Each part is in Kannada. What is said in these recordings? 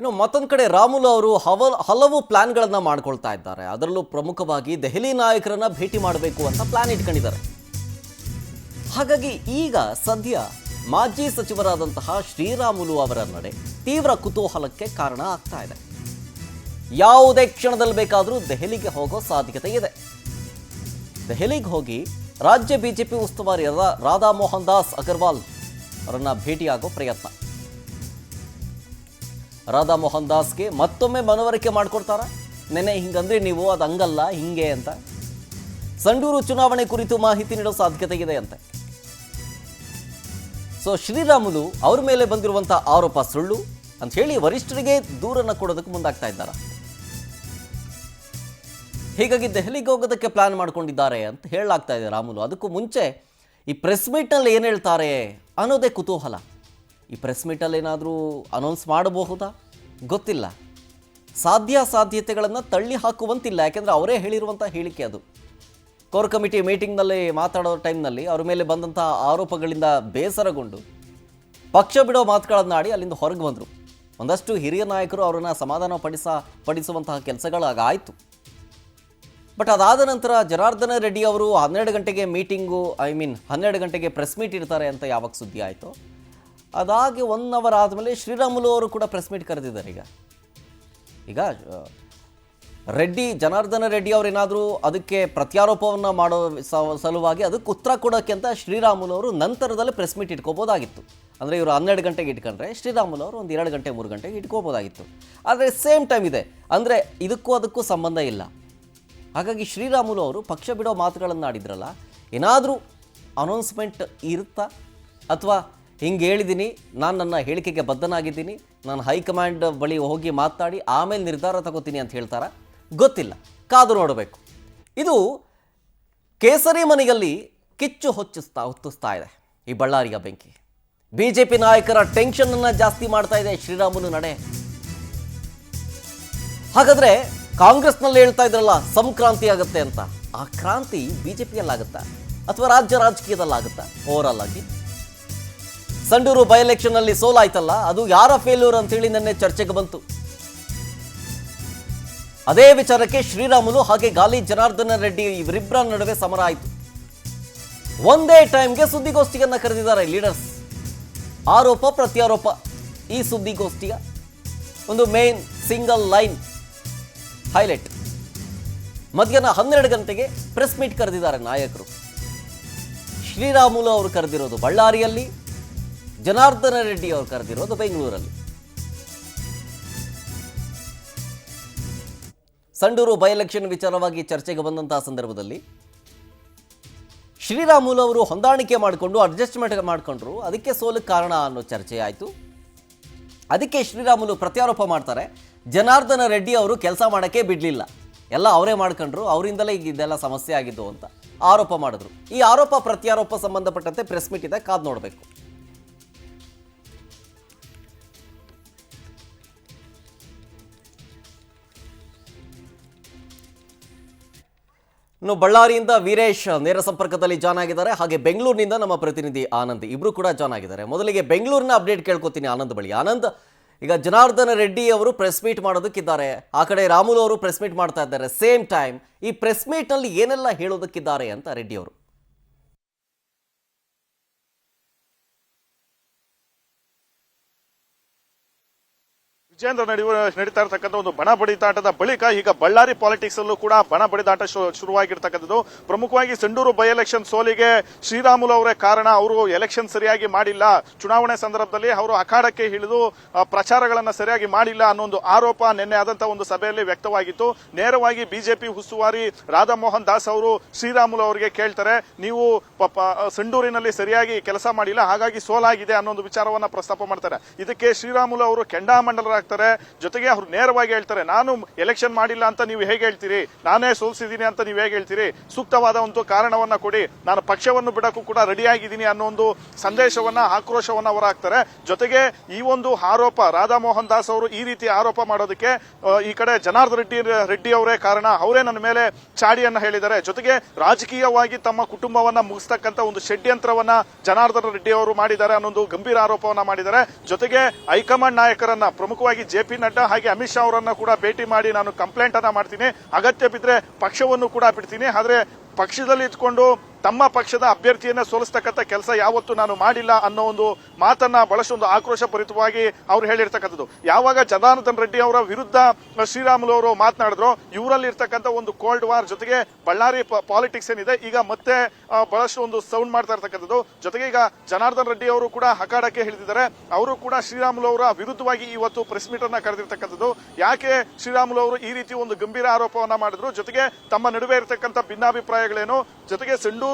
ಇನ್ನು ಮತ್ತೊಂದು ಕಡೆ ರಾಮುಲು ಅವರು ಹಲವು ಪ್ಲಾನ್ಗಳನ್ನ ಮಾಡ್ಕೊಳ್ತಾ ಇದ್ದಾರೆ. ಅದರಲ್ಲೂ ಪ್ರಮುಖವಾಗಿ ದೆಹಲಿ ನಾಯಕರನ್ನ ಭೇಟಿ ಮಾಡಬೇಕು ಅಂತ ಪ್ಲಾನ್ ಇಟ್ಕೊಂಡಿದ್ದಾರೆ. ಹಾಗಾಗಿ ಈಗ ಸದ್ಯ ಮಾಜಿ ಸಚಿವರಾದಂತಹ ಶ್ರೀರಾಮುಲು ಅವರ ನಡೆ ತೀವ್ರ ಕುತೂಹಲಕ್ಕೆ ಕಾರಣ ಆಗ್ತಾ ಇದೆ. ಯಾವುದೇ ಕ್ಷಣದಲ್ಲಿ ಬೇಕಾದರೂ ದೆಹಲಿಗೆ ಹೋಗೋ ಸಾಧ್ಯತೆ ಇದೆ. ದೆಹಲಿಗೆ ಹೋಗಿ ರಾಜ್ಯ ಬಿಜೆಪಿ ಉಸ್ತುವಾರಿ ರಾಧಾ ಮೋಹನ್ ದಾಸ್ ಅಗರ್ವಾಲ್ ಅವರನ್ನ ಭೇಟಿಯಾಗೋ ಪ್ರಯತ್ನ. ರಾಧಾ ಮೋಹನ್ ದಾಸ್ಗೆ ಮತ್ತೊಮ್ಮೆ ಮನವರಿಕೆ ಮಾಡಿಕೊಡ್ತಾರ. ನೆನೆ ಹಿಂಗಂದ್ರೆ ನೀವು ಅದು ಹಂಗಲ್ಲ ಹಿಂಗೆ ಅಂತ ಸಂಡೂರು ಚುನಾವಣೆ ಕುರಿತು ಮಾಹಿತಿ ನೀಡೋ ಸಾಧ್ಯತೆ ಇದೆ ಅಂತೆ. ಸೊ ಶ್ರೀರಾಮುಲು ಅವ್ರ ಮೇಲೆ ಬಂದಿರುವಂತಹ ಆರೋಪ ಸುಳ್ಳು ಅಂತ ಹೇಳಿ ವರಿಷ್ಠರಿಗೆ ದೂರನ್ನ ಕೊಡೋದಕ್ಕೆ ಮುಂದಾಗ್ತಾ ಇದ್ದಾರೆ. ಹೀಗಾಗಿ ದೆಹಲಿಗೆ ಹೋಗೋದಕ್ಕೆ ಪ್ಲಾನ್ ಮಾಡ್ಕೊಂಡಿದ್ದಾರೆ ಅಂತ ಹೇಳಲಾಗ್ತಾ ಇದೆ ರಾಮುಲು. ಅದಕ್ಕೂ ಮುಂಚೆ ಈ ಪ್ರೆಸ್ ಮೀಟ್ನಲ್ಲಿ ಏನು ಹೇಳ್ತಾರೆ ಅನ್ನೋದೇ ಕುತೂಹಲ. ಈ ಪ್ರೆಸ್ ಮೀಟಲ್ಲಿ ಏನಾದರೂ ಅನೌನ್ಸ್ ಮಾಡಬಹುದಾ ಗೊತ್ತಿಲ್ಲ. ಸಾಧ್ಯತೆಗಳನ್ನು ತಳ್ಳಿ ಹಾಕುವಂತಿಲ್ಲ. ಯಾಕೆಂದರೆ ಅವರೇ ಹೇಳಿರುವಂಥ ಹೇಳಿಕೆ ಅದು. ಕೋರ್ ಕಮಿಟಿ ಮೀಟಿಂಗ್ನಲ್ಲಿ ಮಾತಾಡೋ ಟೈಮ್ನಲ್ಲಿ ಅವ್ರ ಮೇಲೆ ಬಂದಂಥ ಆರೋಪಗಳಿಂದ ಬೇಸರಗೊಂಡು ಪಕ್ಷ ಬಿಡೋ ಮಾತುಗಳನ್ನಾಡಿ ಅಲ್ಲಿಂದ ಹೊರಗೆ ಬಂದರು. ಒಂದಷ್ಟು ಹಿರಿಯ ನಾಯಕರು ಅವರನ್ನು ಸಮಾಧಾನ ಪಡಿಸುವಂತಹ ಕೆಲಸಗಳಾಗಾಯಿತು. ಬಟ್ ಅದಾದ ನಂತರ ಜನಾರ್ದನ ರೆಡ್ಡಿ ಅವರು 12 ಗಂಟೆಗೆ ಮೀಟಿಂಗು 12 ಗಂಟೆಗೆ ಪ್ರೆಸ್ ಮೀಟ್ ಇರ್ತಾರೆ ಅಂತ ಯಾವಾಗ ಸುದ್ದಿ ಆಯಿತು, ಅದಾಗಿ 1 ಅವರ್ ಆದಮೇಲೆ ಶ್ರೀರಾಮುಲು ಅವರು ಕೂಡ ಪ್ರೆಸ್ ಮೀಟ್ ಕರೆದಿದ್ದಾರೆ. ಈಗ ಜನಾರ್ದನ ರೆಡ್ಡಿ ಅವರೇನಾದರೂ ಅದಕ್ಕೆ ಪ್ರತ್ಯಾರೋಪವನ್ನು ಮಾಡೋ ಸಲುವಾಗಿ ಅದಕ್ಕೆ ಉತ್ತರ ಕೊಡೋಕ್ಕೆ ಅಂತ ಶ್ರೀರಾಮುಲು ಅವರು ನಂತರದಲ್ಲಿ ಪ್ರೆಸ್ ಮೀಟ್ ಇಟ್ಕೋಬೋದಾಗಿತ್ತು. ಅಂದರೆ ಇವರು 12 ಗಂಟೆಗೆ ಇಟ್ಕೊಂಡ್ರೆ ಶ್ರೀರಾಮುಲು ಅವರು ಒಂದು 2 ಗಂಟೆ 3 ಗಂಟೆಗೆ ಇಟ್ಕೋಬೋದಾಗಿತ್ತು. ಆದರೆ ಸೇಮ್ ಟೈಮ್ ಇದೆ, ಅಂದರೆ ಅದಕ್ಕೂ ಸಂಬಂಧ ಇಲ್ಲ. ಹಾಗಾಗಿ ಶ್ರೀರಾಮುಲು ಅವರು ಪಕ್ಷ ಬಿಡೋ ಮಾತುಗಳನ್ನು ಆಡಿದ್ರಲ್ಲ, ಏನಾದರೂ ಅನೌನ್ಸ್ಮೆಂಟ್ ಇರುತ್ತಾ ಅಥವಾ ಹಿಂಗೆ ಹೇಳಿದ್ದೀನಿ, ನಾನು ನನ್ನ ಹೇಳಿಕೆಗೆ ಬದ್ಧನಾಗಿದ್ದೀನಿ, ನಾನು ಹೈಕಮಾಂಡ್ ಬಳಿ ಹೋಗಿ ಮಾತನಾಡಿ ಆಮೇಲೆ ನಿರ್ಧಾರ ತಗೋತೀನಿ ಅಂತ ಹೇಳ್ತಾರ ಗೊತ್ತಿಲ್ಲ. ಕಾದು ನೋಡಬೇಕು. ಇದು ಕೇಸರಿ ಮನೆಯಲ್ಲಿ ಕಿಚ್ಚು ಹೊತ್ತಿಸ್ತಾ ಇದೆ ಈ ಬಳ್ಳಾರಿಯ ಬೆಂಕಿ. ಬಿಜೆಪಿ ನಾಯಕರ ಟೆನ್ಷನನ್ನು ಜಾಸ್ತಿ ಮಾಡ್ತಾ ಇದೆ ಶ್ರೀರಾಮುಲು ನಡೆ. ಹಾಗಾದರೆ ಕಾಂಗ್ರೆಸ್ನಲ್ಲಿ ಹೇಳ್ತಾ ಇದ್ರಲ್ಲ ಸಂಕ್ರಾಂತಿ ಆಗುತ್ತೆ ಅಂತ, ಆ ಕ್ರಾಂತಿ ಬಿಜೆಪಿಯಲ್ಲಾಗುತ್ತಾ ಅಥವಾ ರಾಜ್ಯ ರಾಜಕೀಯದಲ್ಲಾಗುತ್ತಾ? ಓವರಾಲ್ ಆಗಿ ಸಂಡೂರು ಬೈ ಎಲೆಕ್ಷನ್ ಅಲ್ಲಿ ಸೋಲಾಯ್ತಲ್ಲ, ಅದು ಯಾರ ಫೇಲ್ಯೂರ್ ಅಂತೇಳಿ ನಿನ್ನೆ ಚರ್ಚೆಗೆ ಬಂತು. ಅದೇ ವಿಚಾರಕ್ಕೆ ಶ್ರೀರಾಮುಲು ಹಾಗೆ ಗಾಲಿ ಜನಾರ್ದನ ರೆಡ್ಡಿ ಇವರಿಬ್ಬರ ನಡುವೆ ಸಮರ ಆಯಿತು. ಒಂದೇ ಟೈಮ್ಗೆ ಸುದ್ದಿಗೋಷ್ಠಿಯನ್ನ ಕರೆದಿದ್ದಾರೆ ಲೀಡರ್ಸ್. ಆರೋಪ ಪ್ರತ್ಯಾರೋಪ ಈ ಸುದ್ದಿಗೋಷ್ಠಿಯ ಒಂದು ಮೇನ್ ಸಿಂಗಲ್ ಲೈನ್ ಹೈಲೈಟ್. ಮಧ್ಯಾಹ್ನ 12 ಗಂಟೆಗೆ ಪ್ರೆಸ್ ಮೀಟ್ ಕರೆದಿದ್ದಾರೆ ನಾಯಕರು. ಶ್ರೀರಾಮುಲು ಅವರು ಕರೆದಿರೋದು ಬಳ್ಳಾರಿಯಲ್ಲಿ, ಜನಾರ್ದನ ರೆಡ್ಡಿ ಅವರು ಕರೆದಿರೋದು ಬೆಂಗಳೂರಲ್ಲಿ. ಸಂಡೂರು ಬೈ ಎಲೆಕ್ಷನ್ ವಿಚಾರವಾಗಿ ಚರ್ಚೆಗೆ ಬಂದಂತಹ ಸಂದರ್ಭದಲ್ಲಿ ಶ್ರೀರಾಮುಲು ಅವರು ಹೊಂದಾಣಿಕೆ ಮಾಡಿಕೊಂಡು ಅಡ್ಜಸ್ಟ್ಮೆಂಟ್ ಮಾಡಿಕೊಂಡ್ರು, ಅದಕ್ಕೆ ಸೋಲಕ್ಕೆ ಕಾರಣ ಅನ್ನೋ ಚರ್ಚೆ ಆಯಿತು. ಅದಕ್ಕೆ ಶ್ರೀರಾಮುಲು ಪ್ರತ್ಯಾರೋಪ ಮಾಡ್ತಾರೆ, ಜನಾರ್ದನ ರೆಡ್ಡಿ ಅವರು ಕೆಲಸ ಮಾಡೋಕ್ಕೆ ಬಿಡಲಿಲ್ಲ, ಎಲ್ಲ ಅವರೇ ಮಾಡ್ಕೊಂಡ್ರು, ಅವರಿಂದಲೇ ಈಗ ಇದೆಲ್ಲ ಸಮಸ್ಯೆ ಆಗಿದ್ದು ಅಂತ ಆರೋಪ ಮಾಡಿದ್ರು. ಈ ಆರೋಪ ಪ್ರತ್ಯಾರೋಪ ಸಂಬಂಧಪಟ್ಟಂತೆ ಪ್ರೆಸ್ ಮೀಟ್ ಇದೆ, ಕಾದು ನೋಡಬೇಕು. ಇನ್ನು ಬಳ್ಳಾರಿಯಿಂದ ವೀರೇಶ್ ನೇರ ಸಂಪರ್ಕದಲ್ಲಿ ಜಾಯ್ನ್ ಆಗಿದ್ದಾರೆ, ಹಾಗೆ ಬೆಂಗಳೂರಿನಿಂದ ನಮ್ಮ ಪ್ರತಿನಿಧಿ ಆನಂದ್ ಇಬ್ರು ಕೂಡ ಜಾಯ್ನ್ ಆಗಿದ್ದಾರೆ. ಮೊದಲಿಗೆ ಬೆಂಗಳೂರಿನ ಅಪ್ಡೇಟ್ ಕೇಳ್ಕೊತೀನಿ ಆನಂದ್ ಬಳಿ. ಆನಂದ್, ಈಗ ಜನಾರ್ದನ ರೆಡ್ಡಿ ಅವರು ಪ್ರೆಸ್ ಮೀಟ್ ಮಾಡೋದಕ್ಕಿದ್ದಾರೆ, ಆ ಕಡೆ ರಾಮುಲು ಅವರು ಪ್ರೆಸ್ ಮೀಟ್ ಮಾಡ್ತಾ ಇದ್ದಾರೆ ಸೇಮ್ ಟೈಮ್. ಈ ಪ್ರೆಸ್ ಮೀಟ್ ನಲ್ಲಿ ಏನೆಲ್ಲ ಹೇಳೋದಕ್ಕಿದ್ದಾರೆ ಅಂತ ರೆಡ್ಡಿ ಅವರು? ವಿಜೇಂದ್ರ ನಡೀತಾ ಇರತಕ್ಕಂಥ ಒಂದು ಬಣ ಬಡಿದಾಟದ ಬಳಿಕ ಈಗ ಬಳ್ಳಾರಿ ಪಾಲಿಟಿಕ್ಸ್ ಅಲ್ಲೂ ಕೂಡ ಬಣ ಬಡಿದಾಟ ಶುರುವಾಗಿರ್ತಕ್ಕಂಥದ್ದು. ಪ್ರಮುಖವಾಗಿ ಸಂಡೂರು ಬೈ ಎಲೆಕ್ಷನ್ ಸೋಲಿಗೆ ಶ್ರೀರಾಮುಲು ಅವರೇ ಕಾರಣ. ಅವರು ಎಲೆಕ್ಷನ್ ಸರಿಯಾಗಿ ಮಾಡಿಲ್ಲ, ಚುನಾವಣೆ ಸಂದರ್ಭದಲ್ಲಿ ಅವರು ಅಖಾಡಕ್ಕೆ ಇಳಿದು ಪ್ರಚಾರಗಳನ್ನ ಸರಿಯಾಗಿ ಮಾಡಿಲ್ಲ ಅನ್ನೋ ಒಂದು ಆರೋಪ ನಿನ್ನೆ ಆದಂತಹ ಒಂದು ಸಭೆಯಲ್ಲಿ ವ್ಯಕ್ತವಾಗಿತ್ತು. ನೇರವಾಗಿ ಬಿಜೆಪಿ ಉಸ್ತುವಾರಿ ರಾಧಾ ಮೋಹನ್ ದಾಸ್ ಅವರು ಶ್ರೀರಾಮುಲು ಅವರಿಗೆ ಕೇಳ್ತಾರೆ, ನೀವು ಸಂಡೂರಿನಲ್ಲಿ ಸರಿಯಾಗಿ ಕೆಲಸ ಮಾಡಿಲ್ಲ, ಹಾಗಾಗಿ ಸೋಲಾಗಿದೆ ಅನ್ನೋ ಒಂದು ವಿಚಾರವನ್ನ ಪ್ರಸ್ತಾಪ ಮಾಡ್ತಾರೆ. ಇದಕ್ಕೆ ಶ್ರೀರಾಮುಲು ಅವರು ಕೆಂಡಾಮಂಡಲರಾಗ್ತಾರೆ. ಜೊತೆಗೆ ಅವರು ನೇರವಾಗಿ ಹೇಳ್ತಾರೆ, ನಾನು ಎಲೆಕ್ಷನ್ ಮಾಡಿಲ್ಲ ಅಂತ ನೀವು ಹೇಗೆ ಹೇಳ್ತೀರಿ, ನಾನೇ ಸೋಲಿಸಿದ್ದೀನಿ ಅಂತ ನೀವು ಹೇಗೆ ಹೇಳ್ತೀರಿ, ಸೂಕ್ತವಾದ ಒಂದು ಕಾರಣವನ್ನ ಕೊಡಿ, ನಾನು ಪಕ್ಷವನ್ನು ಬಿಡಕ್ಕೂ ಕೂಡ ರೆಡಿ ಆಗಿದ್ದೀನಿ ಅನ್ನೋ ಒಂದು ಸಂದೇಶವನ್ನ ಆಕ್ರೋಶವನ್ನ ಹೊರಹಾಕ್ತಾರೆ. ಜೊತೆಗೆ ಈ ಒಂದು ಆರೋಪ ರಾಧಾ ಮೋಹನ್ ದಾಸ್ ಅವರು ಈ ರೀತಿ ಆರೋಪ ಮಾಡೋದಕ್ಕೆ ಈ ಕಡೆ ಜನಾರ್ದನ ರೆಡ್ಡಿ ಅವರೇ ಕಾರಣ, ಅವರೇ ನನ್ನ ಮೇಲೆ ಚಾಡಿಯನ್ನ ಹೇಳಿದ್ದಾರೆ. ಜೊತೆಗೆ ರಾಜಕೀಯವಾಗಿ ತಮ್ಮ ಕುಟುಂಬವನ್ನ ಮುಗಿಸ್ತಕ್ಕಂಥ ಒಂದು ಷಡ್ಯಂತ್ರವನ್ನ ಜನಾರ್ದನ ರೆಡ್ಡಿ ಅವರು ಮಾಡಿದ್ದಾರೆ ಅನ್ನೋ ಒಂದು ಗಂಭೀರ ಆರೋಪವನ್ನ ಮಾಡಿದ್ದಾರೆ. ಜೊತೆಗೆ ಹೈಕಮಾಂಡ್ ನಾಯಕರನ್ನ, ಪ್ರಮುಖವಾಗಿ ಪ್ರಮುಖವಾಗಿ JP ನಡ್ಡಾ ಹಾಗೆ ಅಮಿತ್ ಶಾ ಅವರನ್ನ ಕೂಡ ಭೇಟಿ ಮಾಡಿ ನಾನು ಕಂಪ್ಲೇಂಟ್ ಅನ್ನ ಮಾಡ್ತೀನಿ, ಅಗತ್ಯ ಬಿದ್ರೆ ಪಕ್ಷವನ್ನು ಕೂಡ ಬಿಡ್ತೀನಿ, ಆದ್ರೆ ಪಕ್ಷದಲ್ಲಿ ಇಟ್ಕೊಂಡು ತಮ್ಮ ಪಕ್ಷದ ಅಭ್ಯರ್ಥಿಯನ್ನ ಸೋಲಿಸ್ತಕ್ಕಂಥ ಕೆಲಸ ಯಾವತ್ತೂ ನಾನು ಮಾಡಿಲ್ಲ ಅನ್ನೋ ಒಂದು ಮಾತನ್ನ ಬಹಳಷ್ಟು ಒಂದು ಆಕ್ರೋಶ ಭರಿತವಾಗಿ ಅವ್ರು ಹೇಳಿರ್ತಕ್ಕಂಥದ್ದು. ಯಾವಾಗ ಜನಾರ್ದನ್ ರೆಡ್ಡಿ ಅವರ ವಿರುದ್ಧ ಶ್ರೀರಾಮುಲು ಅವರು ಮಾತನಾಡಿದ್ರು, ಇವರಲ್ಲಿ ಇರ್ತಕ್ಕಂಥ ಒಂದು ಕೋಲ್ಡ್ ವಾರ್ ಜೊತೆಗೆ ಬಳ್ಳಾರಿ ಪಾಲಿಟಿಕ್ಸ್ ಏನಿದೆ ಈಗ ಮತ್ತೆ ಬಹಳಷ್ಟು ಒಂದು ಸೌಂಡ್ ಮಾಡ್ತಾ ಇರ್ತಕ್ಕಂಥದ್ದು. ಜೊತೆಗೆ ಈಗ ಜನಾರ್ದನ್ ರೆಡ್ಡಿ ಅವರು ಕೂಡ ಹಕಾಡಕ್ಕೆ ಹೇಳಿದ್ದಾರೆ, ಅವರು ಕೂಡ ಶ್ರೀರಾಮುಲು ಅವರ ವಿರುದ್ಧವಾಗಿ ಇವತ್ತು ಪ್ರೆಸ್ ಮೀಟ್ ಅನ್ನ ಕರೆದಿರ್ತಕ್ಕಂಥದ್ದು. ಯಾಕೆ ಶ್ರೀರಾಮುಲು ಅವರು ಈ ರೀತಿ ಒಂದು ಗಂಭೀರ ಆರೋಪವನ್ನ ಮಾಡಿದ್ರು, ಜೊತೆಗೆ ತಮ್ಮ ನಡುವೆ ಇರತಕ್ಕಂಥ ಭಿನ್ನಾಭಿಪ್ರಾಯಗಳೇನು, ಜೊತೆಗೆ ಸಂಡೂರು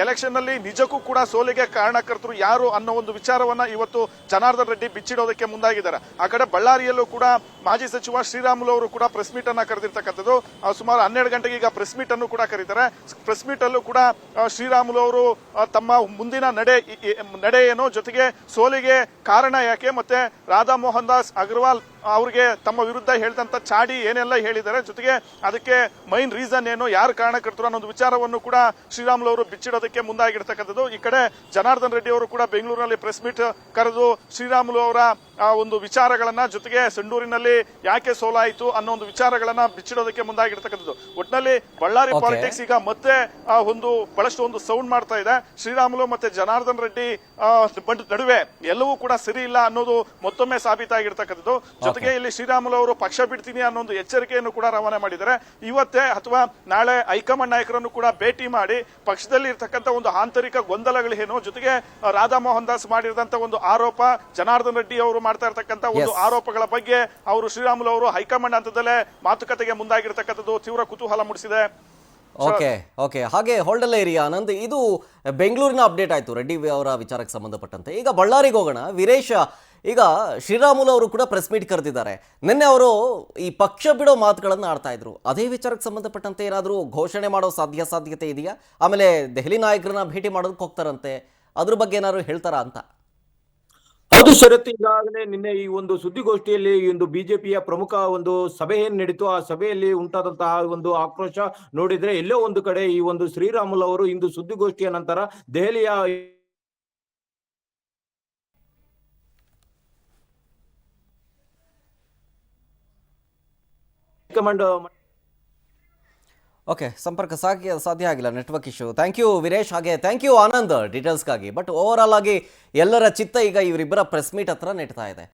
ಎಲೆಕ್ಷನ್ ನಲ್ಲಿ ನಿಜಕ್ಕೂ ಕೂಡ ಸೋಲಿಗೆ ಕಾರಣಕರ್ತರು ಯಾರು ಅನ್ನೋ ಒಂದು ವಿಚಾರವನ್ನ ಇವತ್ತು ಜನಾರ್ದನ್ ರೆಡ್ಡಿ ಬಿಚ್ಚಿಡೋದಕ್ಕೆ ಮುಂದಾಗಿದ್ದಾರೆ. ಆ ಕಡೆ ಬಳ್ಳಾರಿಯಲ್ಲೂ ಕೂಡ ಮಾಜಿ ಸಚಿವ ಶ್ರೀರಾಮುಲು ಅವರು ಕೂಡ ಪ್ರೆಸ್ ಮೀಟ್ ಅನ್ನ ಕರೆದಿರ್ತಕ್ಕಂಥದ್ದು. ಸುಮಾರು 12 ಗಂಟೆಗೆ ಈಗ ಪ್ರೆಸ್ ಮೀಟ್ ಅನ್ನು ಕೂಡ ಕರೀತಾರೆ. ಪ್ರೆಸ್ ಮೀಟ್ ಅಲ್ಲೂ ಕೂಡ ಶ್ರೀರಾಮುಲು ಅವರು ತಮ್ಮ ಮುಂದಿನ ನಡೆ ಏನು, ಜೊತೆಗೆ ಸೋಲಿಗೆ ಕಾರಣ ಯಾಕೆ, ಮತ್ತೆ ರಾಧಾ ಮೋಹನ್ ದಾಸ್ ಅಗರ್ವಾಲ್ ಅವ್ರಿಗೆ ತಮ್ಮ ವಿರುದ್ಧ ಹೇಳಿದಂತ ಚಾಡಿ ಏನೆಲ್ಲ ಹೇಳಿದ್ದಾರೆ, ಜೊತೆಗೆ ಅದಕ್ಕೆ ಮೈನ್ ರೀಸನ್ ಏನು, ಯಾರು ಕಾರಣಕರ್ತರು ಅನ್ನೋ ವಿಚಾರವನ್ನು ಕೂಡ ಶ್ರೀರಾಮುಲು ಅವರು ಬಿಚ್ಚಿಡೋದಕ್ಕೆ ಮುಂದಾಗಿರ್ತಕ್ಕಂಥದ್ದು. ಈ ಕಡೆ ಜನಾರ್ದನ್ ರೆಡ್ಡಿ ಅವರು ಕೂಡ ಬೆಂಗಳೂರಿನಲ್ಲಿ ಪ್ರೆಸ್ ಮೀಟ್ ಕರೆದು ಶ್ರೀರಾಮುಲು ಅವರ ಒಂದು ವಿಚಾರಗಳನ್ನ, ಜೊತೆಗೆ ಸಂಡೂರಿನಲ್ಲಿ ಯಾಕೆ ಸೋಲಾಯಿತು ಅನ್ನೋ ಒಂದು ವಿಚಾರಗಳನ್ನ ಬಿಚ್ಚಿಡೋದಕ್ಕೆ ಮುಂದಾಗಿರ್ತಕ್ಕಂಥದ್ದು. ಒಟ್ಟಿನಲ್ಲಿ ಬಳ್ಳಾರಿ ಪಾಲಿಟಿಕ್ಸ್ ಈಗ ಮತ್ತೆ ಒಂದು ಬಹಳಷ್ಟು ಒಂದು ಸೌಂಡ್ ಮಾಡ್ತಾ ಇದೆ. ಶ್ರೀರಾಮುಲು ಮತ್ತೆ ಜನಾರ್ದನ್ ರೆಡ್ಡಿ ನಡುವೆ ಎಲ್ಲವೂ ಕೂಡ ಸರಿ ಇಲ್ಲ ಅನ್ನೋದು ಮತ್ತೊಮ್ಮೆ ಸಾಬೀತಾಗಿರ್ತಕ್ಕಂಥದ್ದು. ಜೊತೆಗೆ ಇಲ್ಲಿ ಶ್ರೀರಾಮುಲು ಅವರು ಪಕ್ಷ ಬಿಡ್ತೀನಿ ಅನ್ನೋ ಒಂದು ಎಚ್ಚರಿಕೆಯನ್ನು ಕೂಡ ರವಾನೆ ಮಾಡಿದ್ದಾರೆ. ಇವತ್ತೇ ಅಥವಾ ನಾಳೆ ಹೈಕಮಾಂಡ್ ನಾಯಕರನ್ನು ಕೂಡ ಭೇಟಿ ಮಾಡಿ ಪಕ್ಷದಲ್ಲಿ ಇರ್ತಕ್ಕಂಥ ಒಂದು ಆಂತರಿಕ ಗೊಂದಲಗಳೇನು, ಜೊತೆಗೆ ರಾಧಾ ಮೋಹನ್ ದಾಸ್ ಮಾಡಿದಂತ ಒಂದು ಆರೋಪ, ಜನಾರ್ದನ್ ರೆಡ್ಡಿ ಅವರು ಮಾಡ್ತಾ ಇರ್ತಕ್ಕಂಥ ಒಂದು ಆರೋಪಗಳ ಬಗ್ಗೆ ಅವರು ಶ್ರೀರಾಮುಲು ಅವರು ಹೈಕಮಾಂಡ್ ಹಂತದಲ್ಲೇ ಮಾತುಕತೆಗೆ ಮುಂದಾಗಿರ್ತಕ್ಕಂಥದ್ದು ತೀವ್ರ ಕುತೂಹಲ ಮೂಡಿಸಿದೆ. ಓಕೆ ಹಾಗೆ ಹೋಲ್ಡಲ್ಲೇ ಇರಿ ಆನಂದ್. ಇದು ಬೆಂಗಳೂರಿನ ಅಪ್ಡೇಟ್ ಆಯ್ತು ರೆಡ್ಡಿ ಅವರ ವಿಚಾರಕ್ಕೆ ಸಂಬಂಧಪಟ್ಟಂತೆ. ಈಗ ಬಳ್ಳಾರಿಗೆ ಹೋಗೋಣ. ವೀರೇಶ್, ಈಗ ಶ್ರೀರಾಮುಲು ಅವರು ಕೂಡ ಪ್ರೆಸ್ ಮೀಟ್ ಕರೆದಿದ್ದಾರೆ. ನಿನ್ನೆ ಅವರು ಈ ಪಕ್ಷ ಬಿಡೋ ಮಾತುಗಳನ್ನು ಆಡ್ತಾ ಇದ್ರು. ಅದೇ ವಿಚಾರಕ್ಕೆ ಸಂಬಂಧಪಟ್ಟಂತೆ ಏನಾದರೂ ಘೋಷಣೆ ಮಾಡೋ ಸಾಧ್ಯತೆ ಇದೆಯಾ? ಆಮೇಲೆ ದೆಹಲಿ ನಾಯಕರನ್ನ ಭೇಟಿ ಮಾಡೋದಕ್ಕೆ ಹೋಗ್ತಾರಂತೆ, ಅದ್ರ ಬಗ್ಗೆ ಏನಾದ್ರು ಹೇಳ್ತಾರಾ ಅಂತ? ಹೌದು ಶರತ್, ಈಗಾಗಲೇ ನಿನ್ನೆ ಈ ಒಂದು ಸುದ್ದಿಗೋಷ್ಠಿಯಲ್ಲಿ ಈ ಒಂದು ಬಿಜೆಪಿಯ ಪ್ರಮುಖ ಒಂದು ಸಭೆ ಏನ್ ನಡೀತು, ಆ ಸಭೆಯಲ್ಲಿ ಉಂಟಾದಂತಹ ಒಂದು ಆಕ್ರೋಶ ನೋಡಿದ್ರೆ ಎಲ್ಲೋ ಒಂದು ಕಡೆ ಈ ಒಂದು ಶ್ರೀರಾಮುಲು ಅವರು ಇಂದು ಸುದ್ದಿಗೋಷ್ಠಿಯ ನಂತರ ದೆಹಲಿಯ ಹೈಕಮಾಂಡ್ ಸಂಪರ್ಕ ಸಾಧ್ಯ ಆಗಿಲ್ಲ, network issue. Thank you Veeresh, ಹಾಗೆ ಥ್ಯಾಂಕ್ ಯು ಆನಂದ್ ಡೀಟೇಲ್ಸ್ಗಾಗಿ. ಬಟ್ ಓವರ್ ಆಲ್ ಆಗಿ ಎಲ್ಲರ ಚಿತ್ತ ಈಗ ಇವರಿಬ್ಬರ ಪ್ರೆಸ್ ಮೀಟ್ ಹತ್ರ ನೆಟ್ತಾ ಇದೆ.